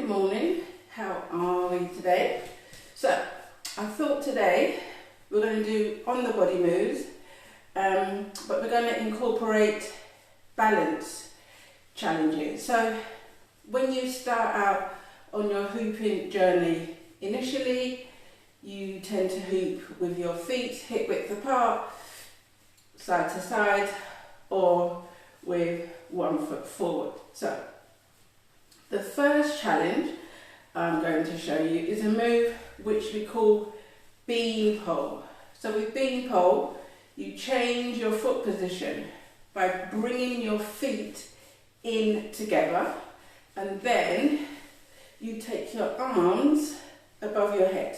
Good morning, how are we today? So, I thought today we're going to do on the body moves, but we're going to incorporate balance challenges. So, when you start out on your hooping journey, initially you tend to hoop with your feet hip width apart, side to side, or with one foot forward. So, the first challenge I'm going to show you is a move which we call bean pole. So with bean pole, you change your foot position by bringing your feet in together, and then you take your arms above your head.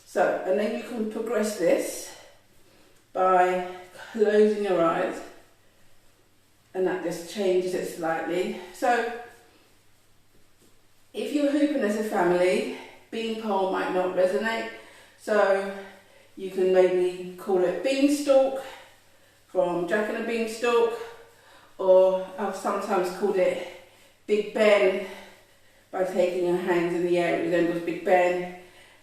So, and then you can progress this by closing your eyes, and that just changes it slightly. So if you're hooping as a family, bean pole might not resonate, so you can maybe call it beanstalk from Jack and the Beanstalk, or I've sometimes called it Big Ben by taking your hands in the air. It resembles Big Ben,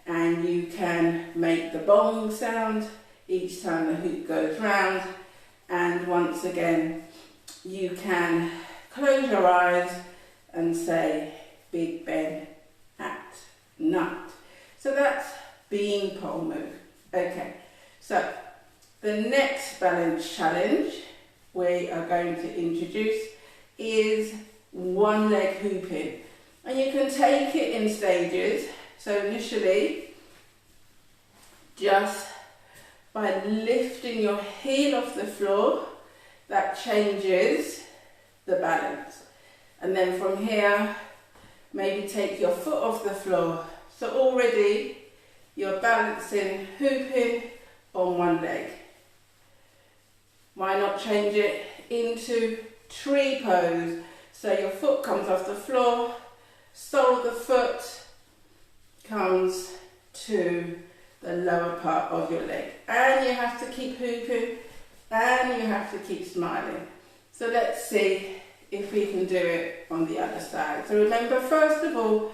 and you can make the bong sound each time the hoop goes round, and once again you can close your eyes and say Big Ben at night. So that's bean pole move. Okay, so the next balance challenge we are going to introduce is one leg hooping, and you can take it in stages. So initially, just by lifting your heel off the floor, that changes the balance, and then from here maybe take your foot off the floor. So already you're balancing, hooping on one leg. Why not change it into tree pose? So your foot comes off the floor, sole of the foot comes to the lower part of your leg. And you have to keep hooping, and you have to keep smiling. So let's see if we can do it on the other side. So remember, first of all,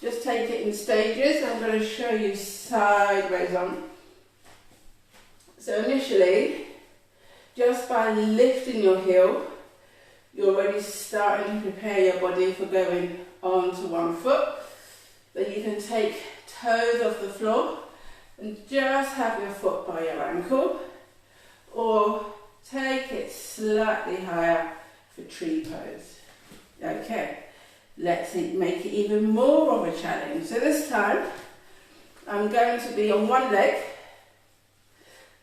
just take it in stages. I'm going to show you sideways on. So initially, just by lifting your heel, you're already starting to prepare your body for going onto one foot. Then you can take toes off the floor and just have your foot by your ankle, or take it slightly higher for tree pose. Okay, let's make it even more of a challenge. So this time, I'm going to be on one leg.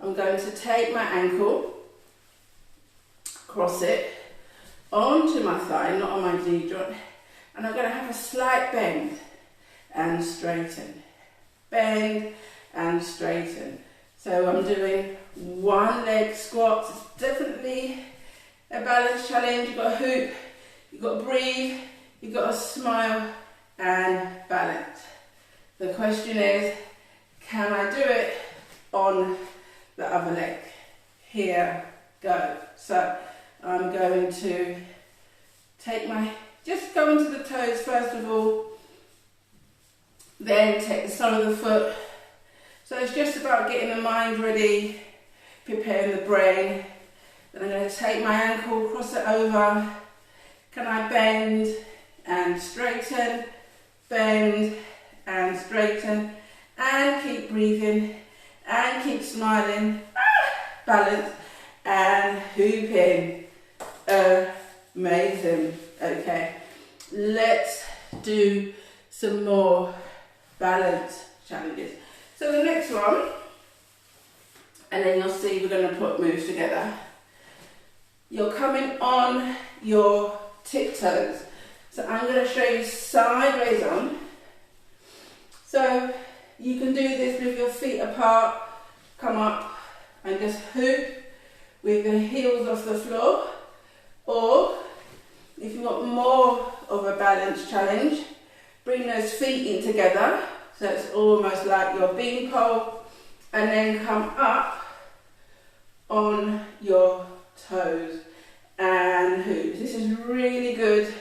I'm going to take my ankle, cross it onto my thigh, not on my knee joint, and I'm going to have a slight bend and straighten. Bend and straighten. So I'm doing one leg squats. It's definitely a balance challenge. You've got to hoop, you've got to breathe, you've got to smile and balance. The question is, can I do it on the other leg? Here go. So I'm going to just go into the toes first of all, then take the sole of the foot. So it's just about getting the mind ready, preparing the brain. Then I'm going to take my ankle, cross it over. Can I bend and straighten, bend and straighten, and keep breathing and keep smiling, balance and hooping. Amazing. Okay, let's do some more balance challenges. So the next one, and then you'll see we're going to put moves together. You're coming on your tiptoes. So I'm going to show you sideways on. So you can do this with your feet apart, come up and just hoop with your heels off the floor. Or if you want more of a balance challenge, bring those feet in together. So it's almost like your bean pole, and then come up on your toes and hoops. This is really good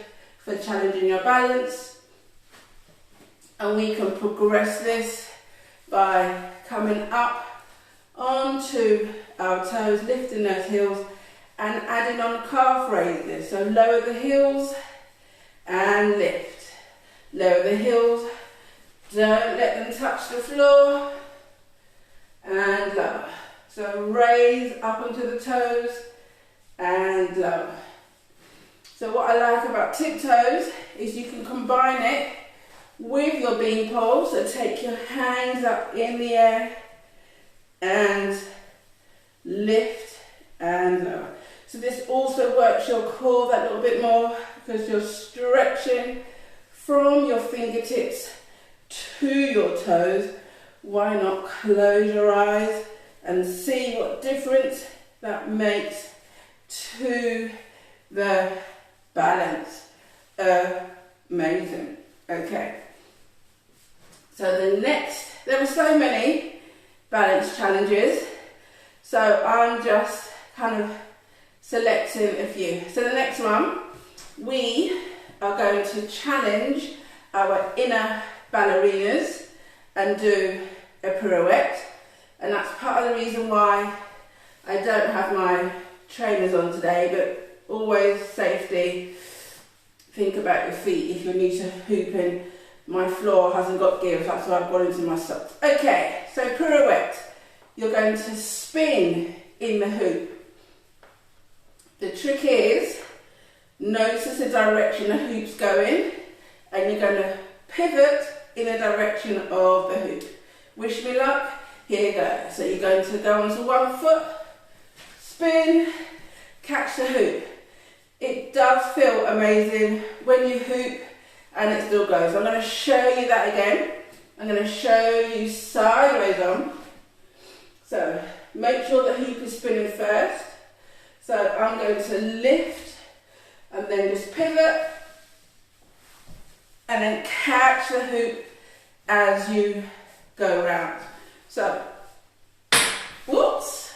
for challenging your balance. And we can progress this by coming up onto our toes, lifting those heels and adding on calf raises. So lower the heels and lift. Lower the heels, don't let them touch the floor, and lower. So raise up onto the toes and lower. So what I like about tiptoes is you can combine it with your bean pole. So take your hands up in the air and lift and lower. So this also works your core that little bit more because you're stretching from your fingertips to your toes. Why not close your eyes and see what difference that makes to the balance? Amazing. Okay. So the next, there are so many balance challenges, so I'm just kind of selecting a few. So the next one, we are going to challenge our inner ballerinas and do a pirouette, and that's part of the reason why I don't have my trainers on today, but always safety. Think about your feet if you're new to hooping. My floor hasn't got give, that's why I've gone into my socks. Okay, so pirouette. You're going to spin in the hoop. The trick is, notice the direction the hoop's going, and you're going to pivot in the direction of the hoop. Wish me luck. Here you go. So you're going to go onto one foot, spin, catch the hoop. It does feel amazing when you hoop and it still goes. I'm going to show you that again. I'm going to show you sideways on. So make sure the hoop is spinning first. So I'm going to lift and then just pivot and then catch the hoop as you go around. So, whoops,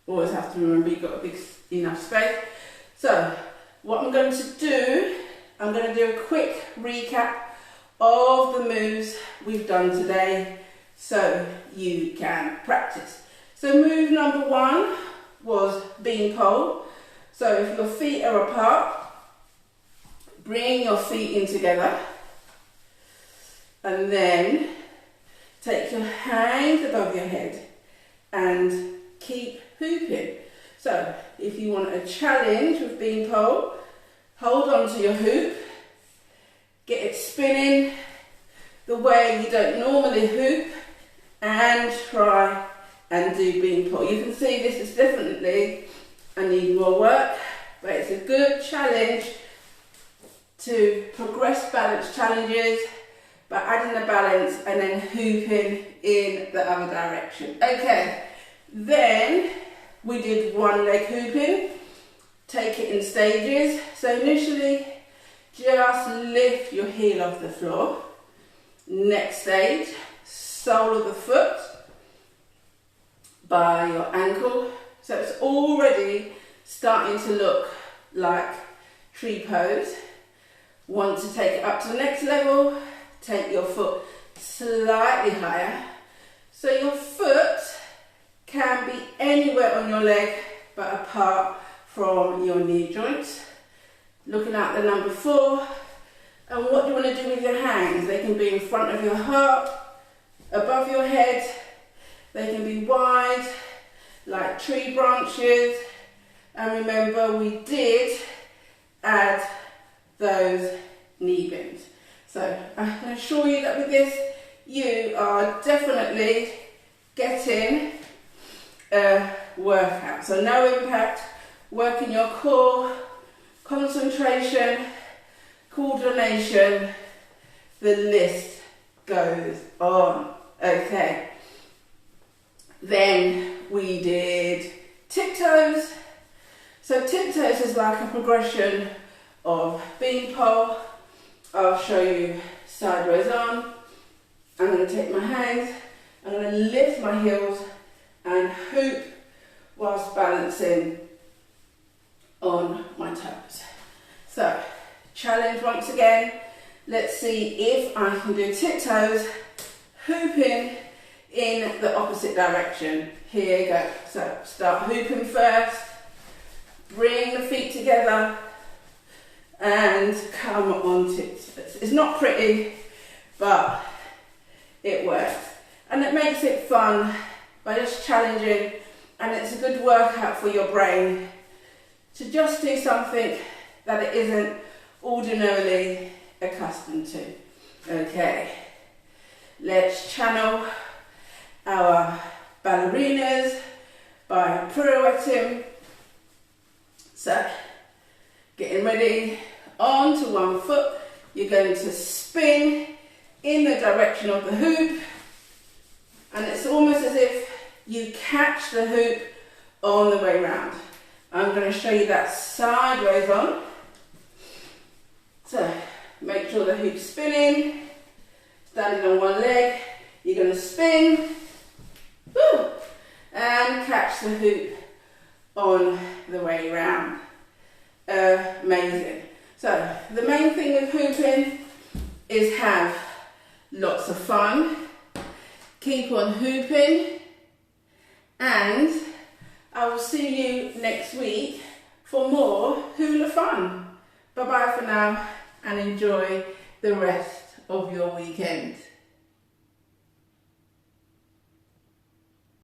always have to remember you've got a big enough space. So what I'm going to do, I'm going to do a quick recap of the moves we've done today so you can practice. So move number one was bean pole. So if your feet are apart, bring your feet in together and then take your hands above your head and keep hooping. So if you want a challenge with bean pole, hold on to your hoop, get it spinning the way you don't normally hoop, and try and do bean pole. You can see this is definitely, I need more work, but it's a good challenge to progress balance challenges by adding the balance and then hooping in the other direction. Okay, then we did one leg hooping. Take it in stages. So initially, just lift your heel off the floor. Next stage, sole of the foot by your ankle. So it's already starting to look like tree pose. Want to take it up to the next level, take your foot slightly higher. So your foot can be anywhere on your leg but apart from your knee joints. Looking at the number 4. And what do you want to do with your hands? They can be in front of your heart, above your head. They can be wide, like tree branches. And remember, we did add those knee bends. So I can assure you that with this, you are definitely getting a workout. So no impact, working your core, concentration, coordination, the list goes on. Okay. Then we did tiptoes. So tiptoes is like a progression of bean pole. I'll show you sideways on. I'm going to take my hands, I'm going to lift my heels and hoop whilst balancing on my toes. So challenge once again. Let's see if I can do tiptoes, hooping in the opposite direction. Here you go. So start hooping first, bring the feet together and come on tiptoes. It's not pretty, but it works. And it makes it fun by just challenging, and it's a good workout for your brain to just do something that it isn't ordinarily accustomed to. Okay, let's channel our ballerinas by pirouetting. So, getting ready, onto one foot, you're going to spin in the direction of the hoop, and it's almost as if you catch the hoop on the way round. I'm going to show you that sideways on. So, make sure the hoop's spinning, standing on one leg, you're going to spin, woo, and catch the hoop on the way round. Amazing. So, the main thing with hooping is have lots of fun, keep on hooping, and I will see you next week for more hula fun. Bye bye for now, and enjoy the rest of your weekend.